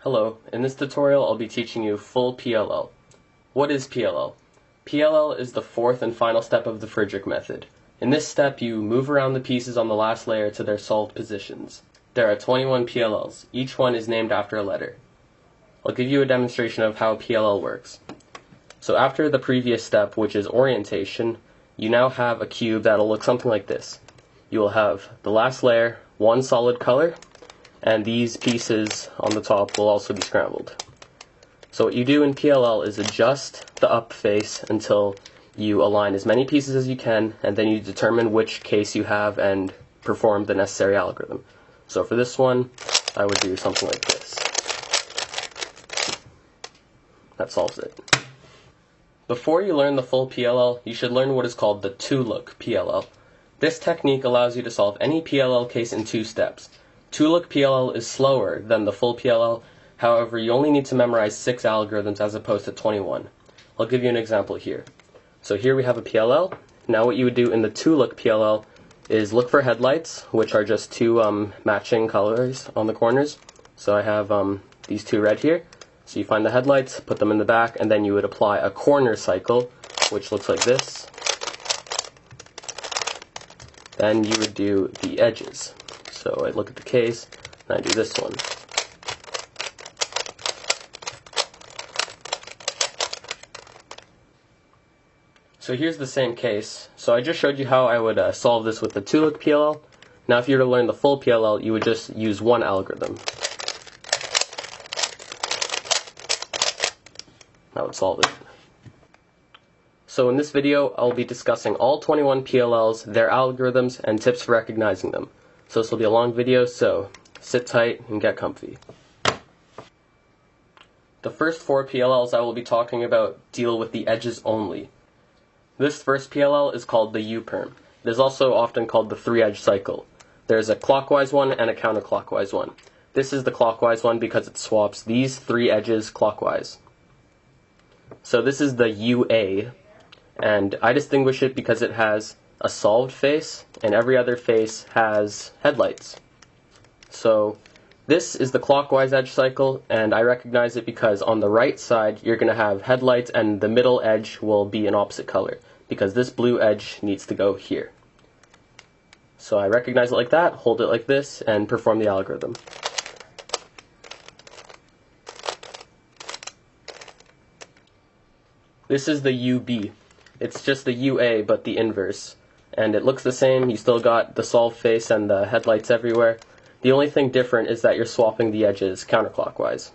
Hello, in this tutorial I'll be teaching you full PLL. What is PLL? PLL is the fourth and final step of the Friedrich method. In this step you move around the pieces on the last layer to their solved positions. There are 21 PLLs, each one is named after a letter. I'll give you a demonstration of how PLL works. So after the previous step, which is orientation, you now have a cube that'll look something like this. You will have the last layer, one solid color, and these pieces on the top will also be scrambled. So what you do in PLL is adjust the up face until you align as many pieces as you can, and then you determine which case you have and perform the necessary algorithm. So for this one, I would do something like this. That solves it. Before you learn the full PLL, you should learn what is called the two-look PLL. This technique allows you to solve any PLL case in 2 steps. Two-look PLL is slower than the full PLL, however you only need to memorize 6 algorithms as opposed to 21. I'll give you an example here. So here we have a PLL. Now what you would do in the two-look PLL is look for headlights, which are just 2 matching colors on the corners. So I have these 2 red here. So you find the headlights, put them in the back, and then you would apply a corner cycle, which looks like this. Then you would do the edges. So I look at the case, and I do this one. So here's the same case. So I just showed you how I would solve this with the two-look PLL. Now if you were to learn the full PLL, you would just use one algorithm. That would solve it. So in this video, I'll be discussing all 21 PLLs, their algorithms, and tips for recognizing them. So this will be a long video, so sit tight and get comfy. The first 4 PLLs I will be talking about deal with the edges only. This first PLL is called the U-perm. It is also often called the 3-edge cycle. There's a clockwise one and a counterclockwise one. This is the clockwise one because it swaps these 3 edges clockwise. So this is the UA, and I distinguish it because it has a solved face, and every other face has headlights. So this is the clockwise edge cycle, and I recognize it because on the right side you're going to have headlights and the middle edge will be an opposite color, because this blue edge needs to go here. So I recognize it like that, hold it like this, and perform the algorithm. This is the UB. It's just the UA, but the inverse. And it looks the same, you still got the solved face and the headlights everywhere. The only thing different is that you're swapping the edges counterclockwise.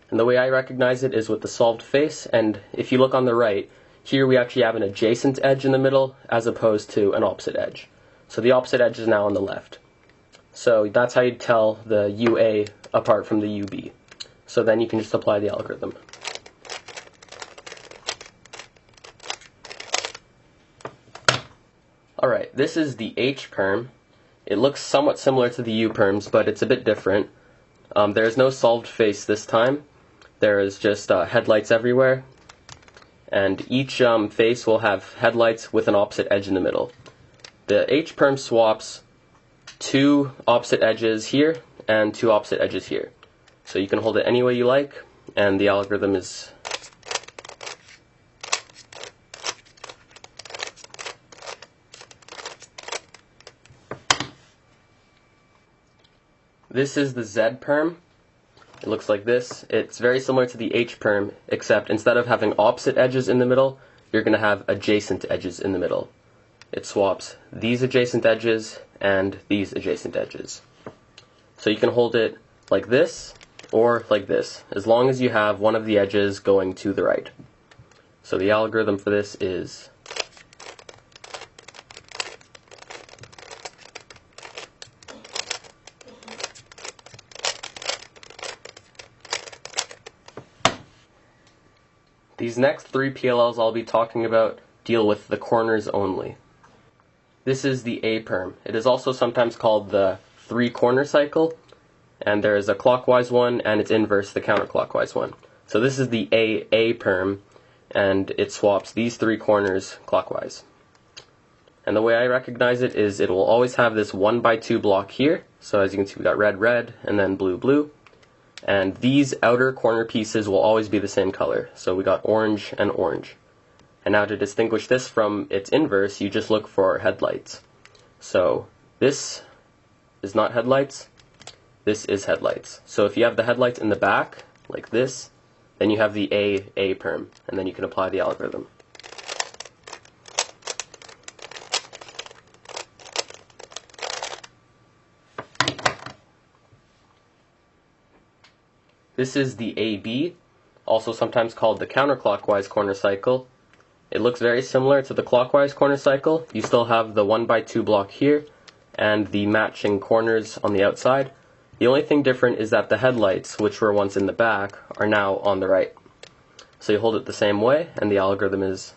And the way I recognize it is with the solved face, and if you look on the right, here we actually have an adjacent edge in the middle as opposed to an opposite edge. So the opposite edge is now on the left. So that's how you tell the UA apart from the UB. So then you can just apply the algorithm. Alright, this is the H-perm. It looks somewhat similar to the U-perms, but it's a bit different. There is no solved face this time. There is just headlights everywhere. And each face will have headlights with an opposite edge in the middle. The H-perm swaps 2 opposite edges here and 2 opposite edges here. So you can hold it any way you like, and the algorithm is... This is the Z-perm. It looks like this. It's very similar to the H-perm, except instead of having opposite edges in the middle, you're going to have adjacent edges in the middle. It swaps these adjacent edges and these adjacent edges. So you can hold it like this or like this, as long as you have one of the edges going to the right. So the algorithm for this is... These next 3 PLLs I'll be talking about deal with the corners only. This is the A-perm. It is also sometimes called the 3-corner cycle, and there is a clockwise one and its inverse, the counterclockwise one. So this is the A-perm, and it swaps these 3 corners clockwise. And the way I recognize it is it will always have this 1 by 2 block here. So as you can see, we got red, red, and then blue, blue. And these outer corner pieces will always be the same color. So we got orange and orange. And now to distinguish this from its inverse, you just look for headlights. So this is not headlights, this is headlights. So if you have the headlights in the back, like this, then you have the A perm, and then you can apply the algorithm. This is the AB, also sometimes called the counterclockwise corner cycle. It looks very similar to the clockwise corner cycle. You still have the 1x2 block here and the matching corners on the outside. The only thing different is that the headlights, which were once in the back, are now on the right. So you hold it the same way, and the algorithm is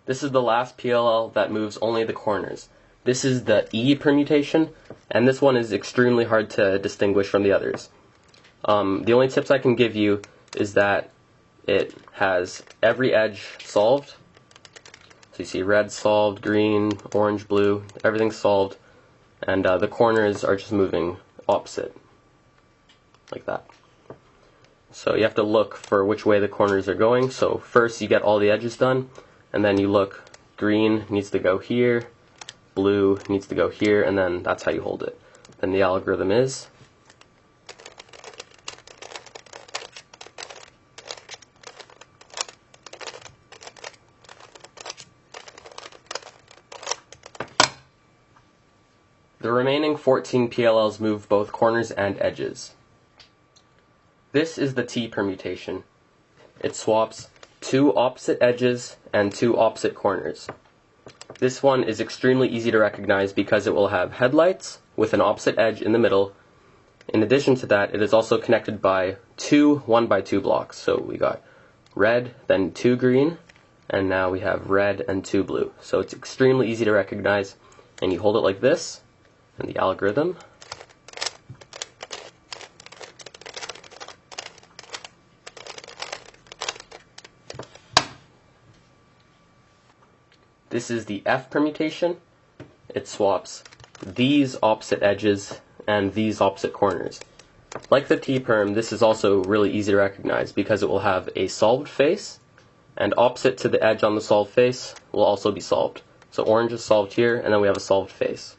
This is the last PLL that moves only the corners. This is the E permutation, and this one is extremely hard to distinguish from the others. The only tips I can give you is that it has every edge solved. So you see red solved, green, orange, blue, everything's solved, and the corners are just moving opposite, like that. So you have to look for which way the corners are going. So first you get all the edges done, and then you look, green needs to go here, blue needs to go here, and then that's how you hold it. Then the algorithm is the remaining 14 PLLs move both corners and edges. This is the T permutation. It swaps 2 opposite edges and 2 opposite corners. This one is extremely easy to recognize because it will have headlights with an opposite edge in the middle. In addition to that, it is also connected by 2 1x2 blocks. So we got red, then 2 green, and now we have red and 2 blue. So it's extremely easy to recognize, and you hold it like this, and the algorithm This is the F permutation. It swaps these opposite edges and these opposite corners. Like the T perm, this is also really easy to recognize because it will have a solved face, and opposite to the edge on the solved face will also be solved. So orange is solved here, and then we have a solved face.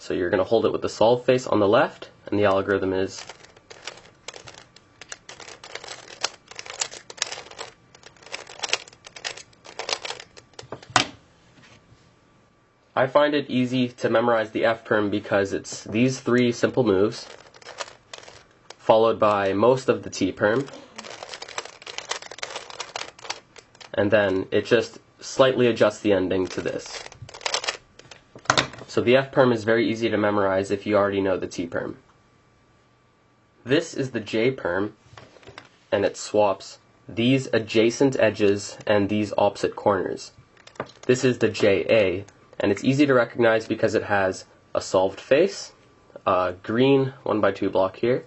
So you're going to hold it with the solved face on the left, and the algorithm is I find it easy to memorize the F perm because it's these 3 simple moves, followed by most of the T perm, and then it just slightly adjusts the ending to this. So the F perm is very easy to memorize if you already know the T perm. This is the J perm, and it swaps these adjacent edges and these opposite corners. This is the JA, and it's easy to recognize because it has a solved face, a green 1x2 block here,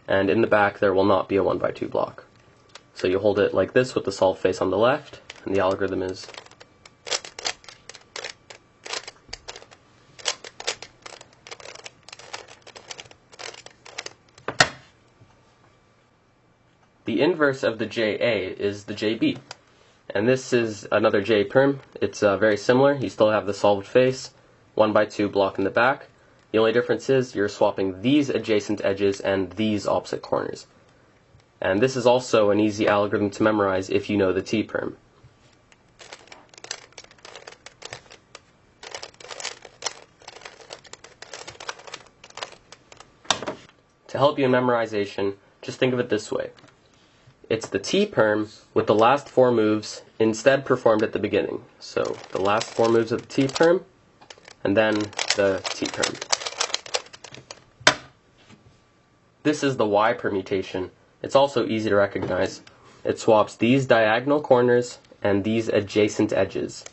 and in the back there will not be a 1x2 block. So you hold it like this with the solved face on the left, and the algorithm is the inverse of the JA is the JB. And this is another J perm. It's very similar. You still have the solved face, 1x2 block in the back. The only difference is you're swapping these adjacent edges and these opposite corners. And this is also an easy algorithm to memorize if you know the T perm. To help you in memorization, just think of it this way. It's the T perm with the last 4 moves instead performed at the beginning. So the last 4 moves of the T perm, and then the T perm. This is the Y permutation. It's also easy to recognize. It swaps these diagonal corners and these adjacent edges.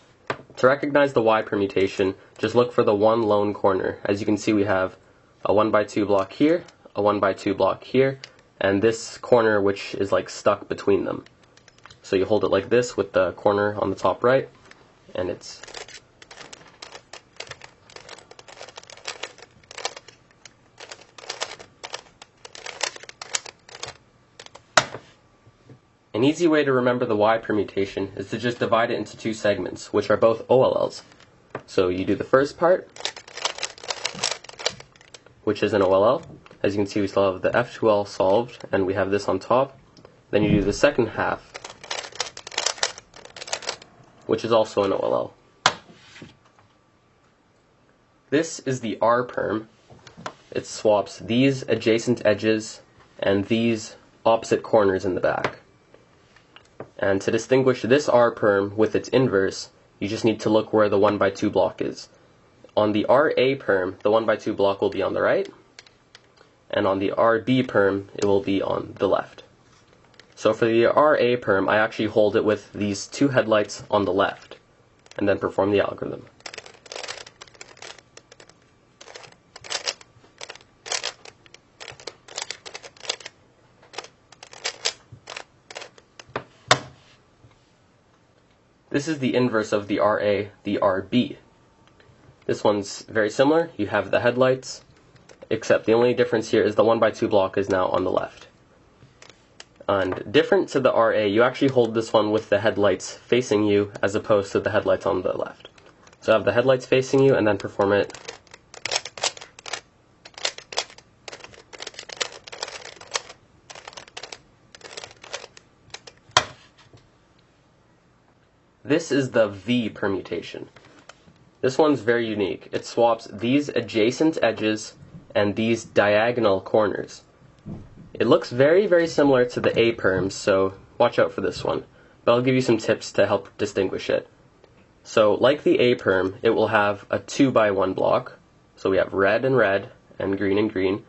To recognize the Y permutation, just look for the one lone corner. As you can see, we have a 1x2 block here, a 1x2 block here, and this corner which is like stuck between them. So you hold it like this with the corner on the top right, and it's an easy way to remember the Y permutation is to just divide it into two segments, which are both OLLs. So you do the first part, which is an OLL. As you can see, we still have the F2L solved, and we have this on top. Then you do the second half, which is also an OLL. This is the R perm. It swaps these adjacent edges and these opposite corners in the back. And to distinguish this R perm with its inverse, you just need to look where the 1x2 block is. On the RA perm, the 1x2 block will be on the right, and on the RB perm, it will be on the left. So for the RA perm, I actually hold it with these two headlights on the left, and then perform the algorithm. This is the inverse of the RA, the RB. This one's very similar. You have the headlights, except the only difference here is the 1x2 block is now on the left. And different to the RA, you actually hold this one with the headlights facing you as opposed to the headlights on the left. So have the headlights facing you and then perform it. This is the V permutation. This one's very unique. It swaps these adjacent edges and these diagonal corners. It looks very, very similar to the A perms, so watch out for this one. But I'll give you some tips to help distinguish it. So, like the A perm, it will have a 2x1 block. So we have red and green.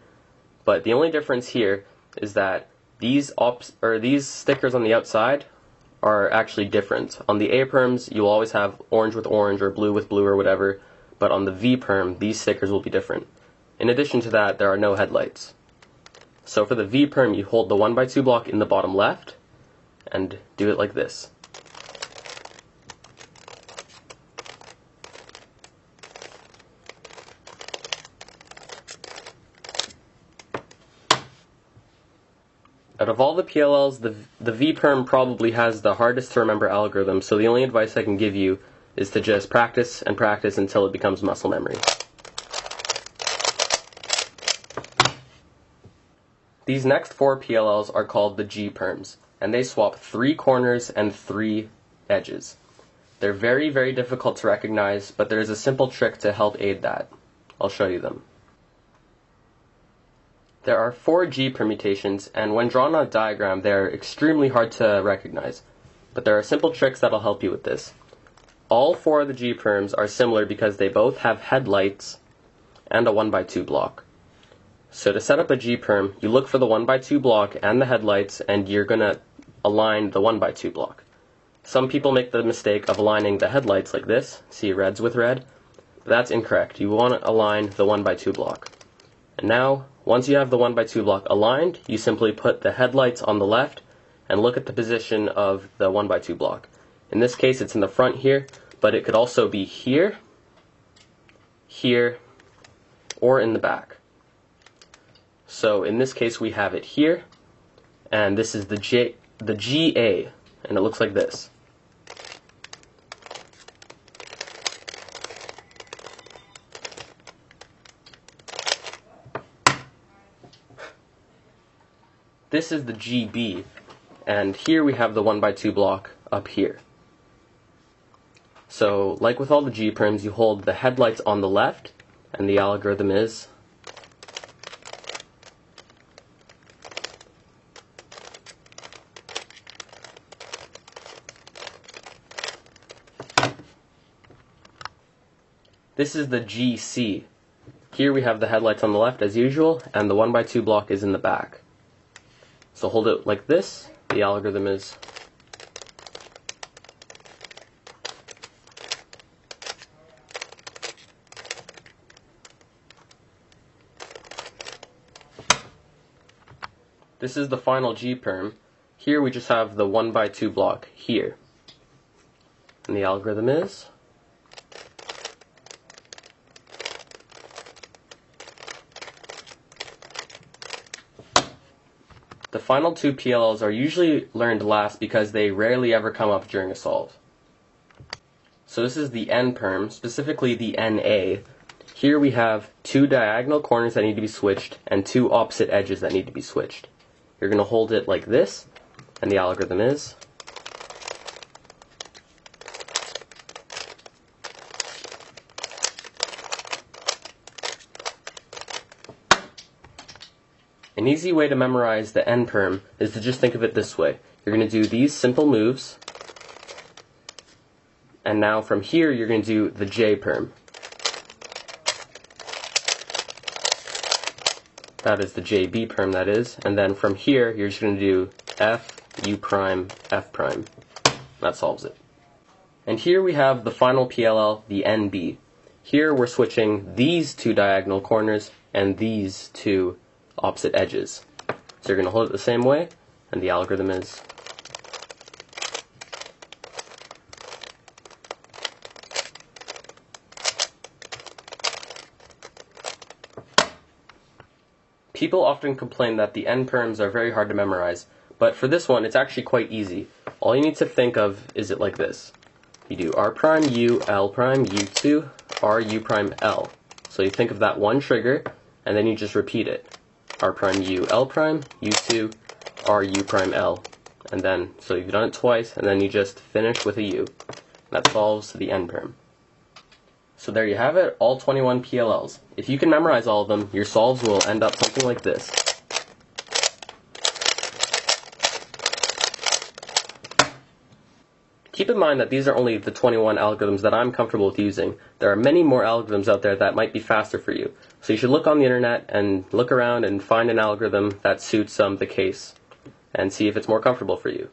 But the only difference here is that these stickers on the outside are actually different. On the A perms, you'll always have orange with orange or blue with blue or whatever, but on the V perm, these stickers will be different. In addition to that, there are no headlights. So for the V perm, you hold the 1x2 block in the bottom left and do it like this. Out of all the PLLs, the V perm probably has the hardest to remember algorithm, so the only advice I can give you is to just practice and practice until it becomes muscle memory. These next four PLLs are called the G perms, and they swap 3 corners and 3 edges. They're very, very difficult to recognize, but there is a simple trick to help aid that. I'll show you them. There are 4 G permutations, and when drawn on a diagram, they're extremely hard to recognize. But there are simple tricks that'll help you with this. All 4 of the G perms are similar because they both have headlights and a 1x2 block. So to set up a G perm, you look for the 1x2 block and the headlights, and you're going to align the 1x2 block. Some people make the mistake of aligning the headlights like this, see reds with red, but that's incorrect. You want to align the 1x2 block. And now, once you have the 1x2 block aligned, you simply put the headlights on the left and look at the position of the 1x2 block. In this case, it's in the front here, but it could also be here, here, or in the back. So in this case, we have it here, and this is the GA, and it looks like this. This is the GB, and here we have the 1x2 block up here. So, like with all the G perms, you hold the headlights on the left, and the algorithm is this is the GC. Here we have the headlights on the left as usual, and the 1x2 block is in the back. So hold it like this, the algorithm is this is the final G perm. here we just have the 1 by 2 block here. And the algorithm is the final two PLLs are usually learned last because they rarely ever come up during a solve. So this is the N perm, specifically the NA. Here we have two diagonal corners that need to be switched and two opposite edges that need to be switched. You're going to hold it like this, and the algorithm is an easy way to memorize the N perm is to just think of it this way. You're going to do these simple moves, and now from here you're going to do the J perm. That is the JB perm, that is. And then from here you're just going to do F, U prime, F prime. That solves it. And here we have the final PLL, the NB. Here we're switching these two diagonal corners and these two opposite edges. So you're going to hold it the same way, and the algorithm is people often complain that the N perms are very hard to memorize, but for this one it's actually quite easy. All you need to think of is it like this. You do R prime U, L prime, U2, R, U prime, L. So you think of that one trigger, and then you just repeat it. R prime U, L prime, U2, R, U prime, L. And then, so you've done it twice, and then you just finish with a U. That solves the N perm. So there you have it, all 21 PLLs. If you can memorize all of them, your solves will end up something like this. Keep in mind that these are only the 21 algorithms that I'm comfortable with using. There are many more algorithms out there that might be faster for you. So you should look on the internet and look around and find an algorithm that suits the case and see if it's more comfortable for you.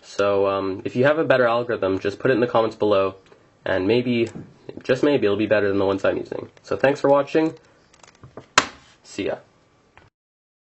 So if you have a better algorithm, just put it in the comments below, and maybe, just maybe, it'll be better than the ones I'm using. So thanks for watching. See ya.